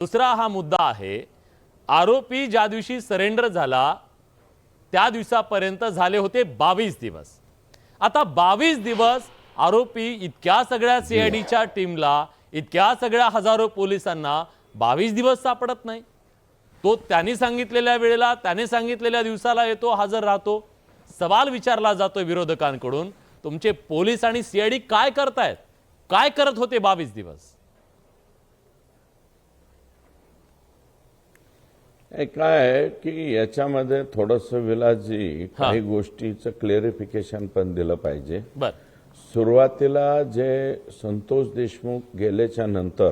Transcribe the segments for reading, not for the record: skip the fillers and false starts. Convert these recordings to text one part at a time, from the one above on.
दुसरा हा मुद्दा आहे, आरोपी ज्या दिवशी सरेंडर झाला त्या दिवसापर्यंत झाले होते 22 दिवस। आता 22 दिवस आरोपी इतक्या सगळ्या सीआयडीच्या टीमला, इतक्या सगळ्या हजारो पोलिसांना 22 दिवस सापडत नाही। तो त्यांनी सांगितलेल्या वेळेला, त्याने सांगितलेल्या दिवसाला येतो, हजर राहतो। सवाल विचारला जातो विरोधकांकडून, तुमचे पोलीस आणि सीआयडी काय करतायत, काय करत होते 22 दिवस? काय आहे की याच्यामध्ये थोडंसं विलासजी काही गोष्टीचं क्लेरिफिकेशन पण दिलं पाहिजे। बर, सुरुवातीला जे संतोष देशमुख गेल्याच्या नंतर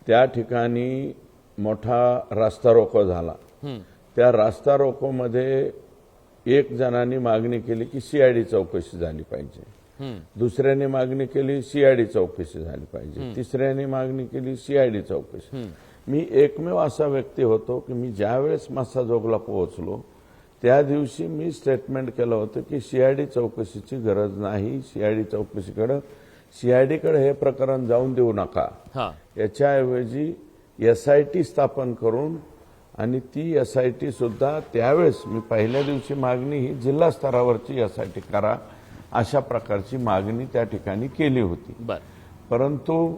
त्या ठिकाणी मोठा रास्ता रोको झाला। त्या रास्ता रोको मध्ये एक जणांनी मागणी केली की सीआयडी चौकशी झाली पाहिजे, दुसऱ्याने मागणी केली सीआयडी चौकशी झाली पाहिजे, तिसऱ्याने मागणी केली सीआयडी चौकशी। मी एकमेव असा व्यक्ती होतो की मी ज्यावेळेस मस्साजोगला पोहोचलो त्या दिवशी मी स्टेटमेंट केलं होतं की सीआयडी चौकशीची गरज नाही, सीआयडीकडे हे प्रकरण जाऊन देऊ नका, याच्याऐवजी एसआयटी स्थापन करून, आणि ती एसआयटी सुद्धा त्यावेळेस मी पहिल्या दिवशी मागणी ही जिल्हा स्तरावरची एसआयटी करा अशा प्रकारची मागणी त्या ठिकाणी केली होती। परंतु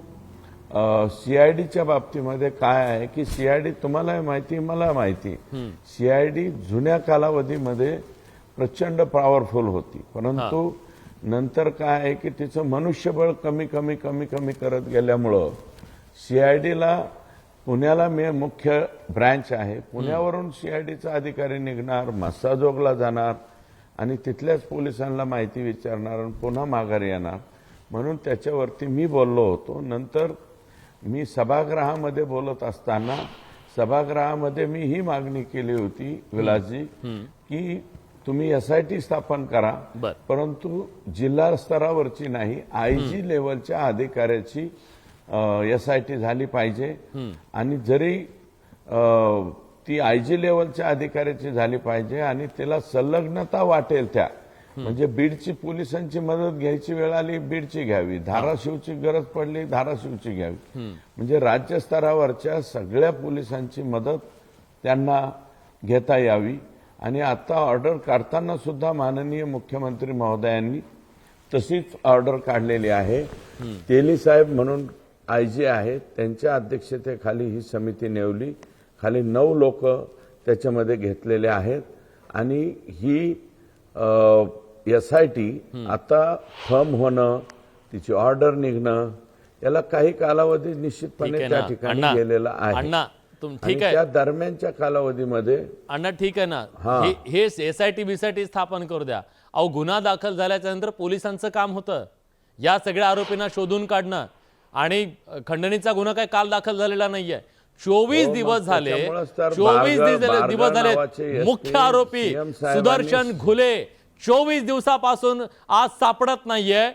सीआयडीच्या बाबतीमध्ये काय आहे की सीआयडी तुम्हाला माहिती, मला माहिती, सीआयडी जुन्या कालावधीमध्ये प्रचंड पॉवरफुल होती, परंतु नंतर काय आहे की तिचं मनुष्यबळ कमी कमी कमी कमी करत गेल्यामुळं सीआयडीला, पुण्याला मुख्य ब्रँच आहे, पुण्यावरून सीआयडीचा अधिकारी निघणार, मस्साजोगला जाणार आणि तिथल्याच पोलिसांना माहिती विचारणार आणि पुन्हा माघारी येणार, म्हणून त्याच्यावरती मी बोललो होतो। नंतर मी सभागृहामध्ये बोलत असताना सभागृहामध्ये मी ही मागणी केली होती विलासजी की तुम्ही एसआयटी स्थापन करा, परंतु जिल्हा स्तरावरची नाही, आयजी लेवलच्या अधिकाऱ्याची एसआयटी झाली पाहिजे, आणि जरी ती आयजी लेवलच्या अधिकाऱ्याची झाली पाहिजे आणि तिला संलग्नता वाटेल त्या, म्हणजे बीडची पोलिसांची मदत घ्यायची वेळ आली बीडची घ्यावी, धाराशिवची गरज पडली धाराशिवची घ्यावी, म्हणजे राज्य स्तरावरच्या सगळ्या पोलिसांची मदत त्यांना घेता यावी। आणि आता ऑर्डर काढताना सुद्धा माननीय मुख्यमंत्री महोदयांनी तशीच ऑर्डर काढलेली आहे। तेली साहेब म्हणून आयजी आहेत, त्यांच्या अध्यक्षतेखाली ही समिती नेमली, खाली 9 लोक त्याच्यामध्ये घेतलेले आहेत, आणि ही एसआयटी आता फर्म होणं, तिची ऑर्डर निघणं, याला काही कालावधी निश्चितपणे त्या ठिकाणी गेलेला आहे। ठीक आहे, त्या दरम्यानच्या कालावधीमध्ये अण्णा ठीक आहे ना, हे एसआयटी बीसाठी स्थापन करू द्या। अहो, गुन्हा दाखल झाल्याच्या नंतर पोलिसांचं काम होतं या सगळ्या आरोपींना शोधून काढणं, आणि खंडणीचा गुन्हा काय काल दाखल झालेला नाहीये। 24 दिवस झाले, 24 दिवस झाले, मुख्य आरोपी सुदर्शन घुले 24 दिवसापासून आज सापडत नाहीये।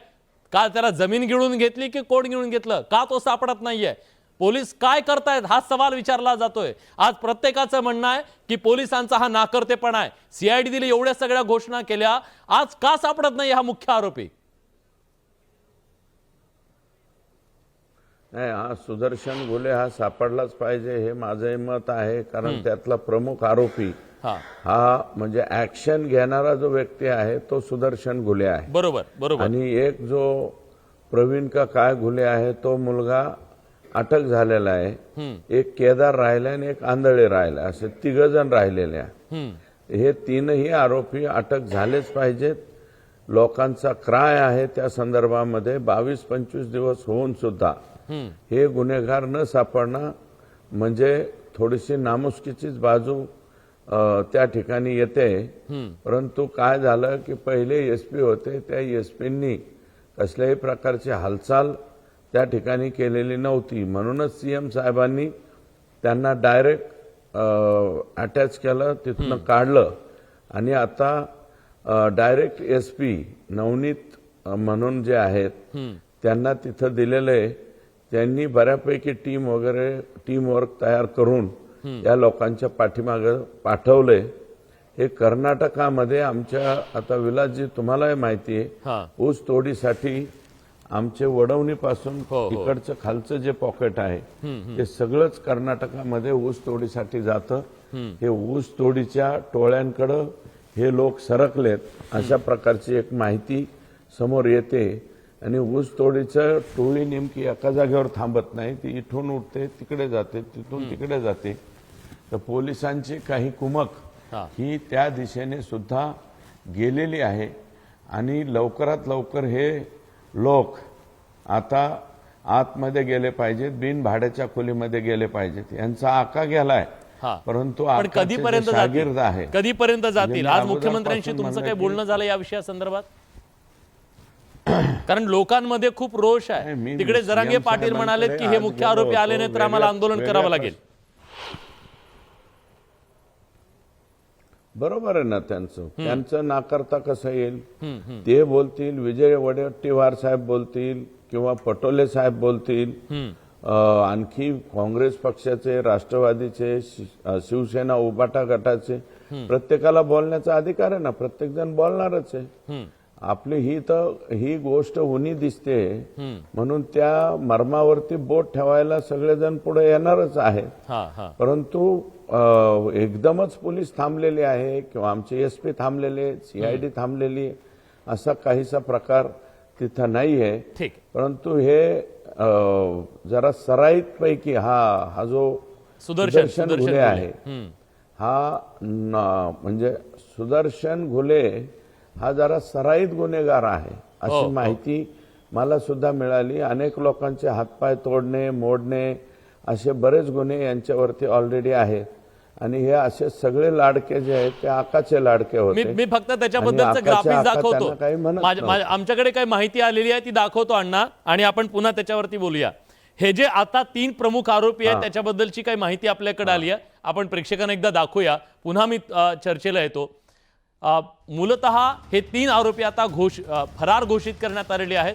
का त्याला जमीन गिळून घेतली की कोण गिळून घेतलं, का तो सापडत नाहीये? पोलीस काय करतायत हा सवाल विचारला जातोय। आज प्रत्येकाचं म्हणणं आहे की पोलिसांचा हा नाकर्तेपणा आहे, सीआयडी दिली, एवढ्या सगळ्या घोषणा केल्या, आज का सापडत नाही हा मुख्य आरोपी? नाही, हा सुदर्शन घुले हा सापडलाच पाहिजे हे माझे मत आहे, कारण त्यातला प्रमुख आरोपी हा म्हणजे ऍक्शन घेणारा जो व्यक्ती आहे तो सुदर्शन घुले आहे। बरोबर। आणि एक जो प्रवीण का काय घुले आहे तो मुलगा अटक झालेला आहे, एक केदार राहिला आणि एक आंधळे राहिला, असे 3 जण राहिलेले आहे। हे 3ही आरोपी अटक झालेच पाहिजेत। लोकांचा क्राय आहे त्या संदर्भामध्ये 22-25 दिवस होऊन सुद्धा हे गुन्हेगार न सापडणं म्हणजे थोडीशी नामुष्कीचीच बाजू त्या ठिकाणी येते। परंतु काय झालं की पहिले एसपी होते, त्या एसपींनी कसल्याही प्रकारची हालचाल त्या ठिकाणी केलेली नव्हती, म्हणूनच सीएम साहेबांनी त्यांना डायरेक्ट अटॅच केलं, तिथनं काढलं, आणि आता डायरेक्ट एसपी नवनीत म्हणून जे आहेत त्यांना तिथं दिलेले, त्यांनी बऱ्यापैकी टीम वर्क तयार करून या लोकांच्या पाठीमागे पाठवले। हे कर्नाटकामध्ये आमच्या, आता विलासजी तुम्हालाही माहिती आहे, ऊस तोडीसाठी आमचे वडवणीपासून हो. तिकडचं खालचं जे पॉकेट आहे ते सगळंच कर्नाटकामध्ये ऊस तोडीसाठी जातं. हे ऊस तोडीच्या टोळ्यांकडं हे लोक सरकलेत अशा प्रकारची एक माहिती समोर येते. आणि ऊस तोडीचं टोळी नेमकी एका जागेवर थांबत नाही, ती इथून उठते तिकडे जाते, तिथून तिकडे जाते. तर पोलिसांची काही कुमक ही त्या दिशेने सुद्धा गेलेली आहे. आणि लवकरात लवकर हे लोक आता आतमध्ये गेले पाहिजेत, बिन भाड्याच्या खोलीमध्ये गेले पाहिजेत. यांचा आका गेलाय, परंतु पण कधीपर्यंत शागिर्द आहे. कधीपर्यंत जातील? आज मुख्यमंत्र्यांशी तुमचं काही बोलणं झालं या विषयासंदर्भात? कारण लोकांमध्ये खूप रोष आहे. तिकडे जरांगे पाटील म्हणाले की हे मुख्य आरोपी आले नाही तर आम्हाला आंदोलन करावं लागेल. बरोबर आहे ना, त्यांचं नाकारता कसं येईल? ते बोलतील, विजय वडेट्टीवार साहेब बोलतील किंवा पटोले साहेब बोलतील, आणखी काँग्रेस पक्षाचे, राष्ट्रवादीचे, शिवसेना उबाटा गटाचे, प्रत्येकाला बोलण्याचा अधिकार आहे ना, प्रत्येक जण बोलणारच आहे. आपली ही गोष्ट उनी दिसते म्हणून त्या मर्मावरती बोट ठेवायला सगळेजण पुढे येणारच आहेत. परंतु एकदमच पोलीस थांबलेले आहे किंवा आमचे एसपी थांबलेले, सीआयडी थांबलेली, असा काहीसा प्रकार तिथं नाहीये. परंतु हे जरा सराईत पैकी हा जो सुदर्शन घुले आहे, हा म्हणजे सुदर्शन घुले हा जरा सराईत गुन्हेगार आहे अशी माहिती मला सुद्धा मिळाली. अनेक लोकांचे हातपाय तोडणे, मोडणे असे बरेच गुन्हे यांच्यावरती ऑलरेडी आहेत. आणि हे असे सगळे लाडके जे आहेत ते आकाचे लाडके होते. मी फक्त त्याच्याबद्दलचं ग्राफिक्स दाखवतो. आमच्याकडे काही माहिती आलेली आहे ती दाखवतो अण्णा, आणि आपण पुन्हा त्याच्यावरती बोलूया. हे जे आता 3 प्रमुख आरोपी आहेत त्याच्याबद्दलची काही माहिती आपल्याकडे आली आहे, आपण प्रेक्षकांना एकदा दाखवूया, पुन्हा मी चर्चेला येतो. मूलतः हे 3 आरोपी आता फरार घोषित करण्यात आलेले आहेत.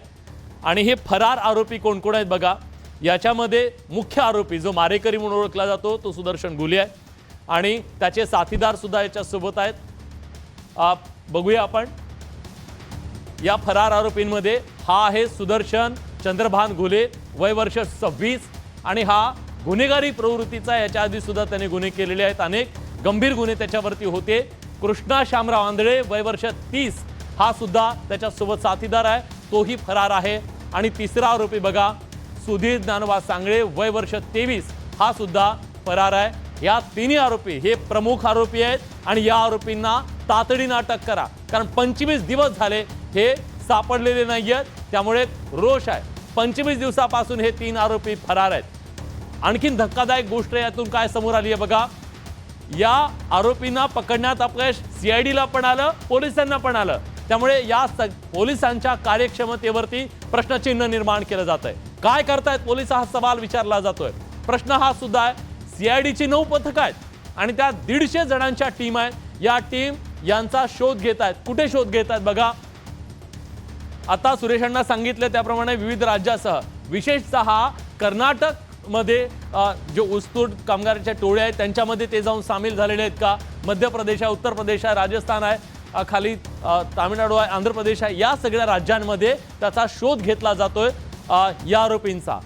आणि हे फरार आरोपी कोण कोण आहेत बघा. याच्यामध्ये मुख्य आरोपी जो मारेकरी म्हणून ओळखला जातो तो सुदर्शन घुले आहे, आणि त्याचे साथीदार सुद्धा याच्या सोबत आहेत. बघूया आपण. या फरार आरोपींमध्ये हा आहे सुदर्शन चंद्रभान घुले, वय वर्ष 26, आणि हा गुन्हेगारी प्रवृत्तीचा, याच्या आधी सुद्धा त्याने गुन्हे केलेले आहेत, अनेक गंभीर गुन्हे त्याच्यावरती होते. कृष्णा शामराव आंधळे, वय वर्ष 30, हा सुद्धा त्याच्यासोबत साथीदार आहे, तोही फरार आहे. आणि तिसरा आरोपी बघा, सुधीर ज्ञानोबा सांगळे, वय वर्ष 23, हा सुद्धा फरार आहे. या 3 आरोपी हे प्रमुख आरोपी आहेत, आणि या आरोपींना तातडीने अटक करा, कारण 25 दिवस झाले हे सापडलेले नाहीयेत. त्यामुळे रोष आहे. 25 दिवसापासून हे 3 आरोपी फरार आहेत. आणखीन धक्कादायक गोष्ट यातून काय समोर आली आहे बघा. या आरोपींना पकडण्यात अपयश सीआयडीला पण आलं, पोलिसांना पण आलं. त्यामुळे या पोलिसांच्या कार्यक्षमतेवरती प्रश्नचिन्ह निर्माण केलं जात आहे. काय करतायत पोलिस हा सवाल विचारला जातोय. प्रश्न हा सुद्धा आहे. सीआयडीची 9 पथकं आहेत आणि त्या 150 जणांच्या टीम आहेत. या टीम यांचा शोध घेत आहेत. कुठे शोध घेत आहेत बघा. आता सुरेशांना सांगितलं त्याप्रमाणे विविध राज्यासह विशेषतः कर्नाटक मध्ये जे ऊसतोड कामगारांच्या टोळ्या आहेत त्यांच्यामध्ये ते जाऊन सामील झालेले आहेत का. मध्य प्रदेश आहे, उत्तर प्रदेश आहे, राजस्थान आहे, खाली तामिळनाडू आहे, आंध्र प्रदेश आहे, या सगळ्या राज्यांमध्ये त्याचा शोध घेतला जातोय या आरोपींचा.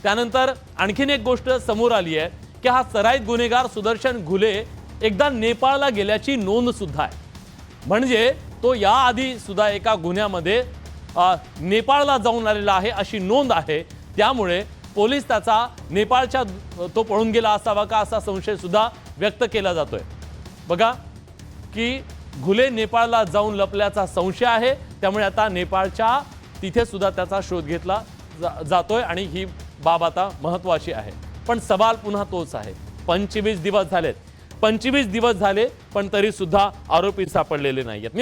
त्यानंतर आणखीन एक गोष्ट समोर आली आहे की हा सराईत गुन्हेगार सुदर्शन घुले एकदा नेपाळला गेल्याची नोंद सुद्धा आहे. म्हणजे तो याआधी सुद्धा एका गुन्ह्यामध्ये नेपाळला जाऊन आलेला आहे अशी नोंद आहे. त्यामुळे पोलीस त्याचा नेपाळच्या तो पळून गेला असावा का असा संशय सुद्धा व्यक्त केला जातोय. बघा की घुले नेपाळला जाऊन लपल्याचा संशय आहे. त्यामुळे आता नेपाळच्या तिथे सुद्धा त्याचा शोध घेतला जातोय आणि ही बाब आता महत्त्वाची आहे. पण सवाल पुन्हा तोच आहे. 25 दिवस झालेत, 25 दिवस झाले पण तरी सुद्धा आरोपी सापडलेले नाहीयेत.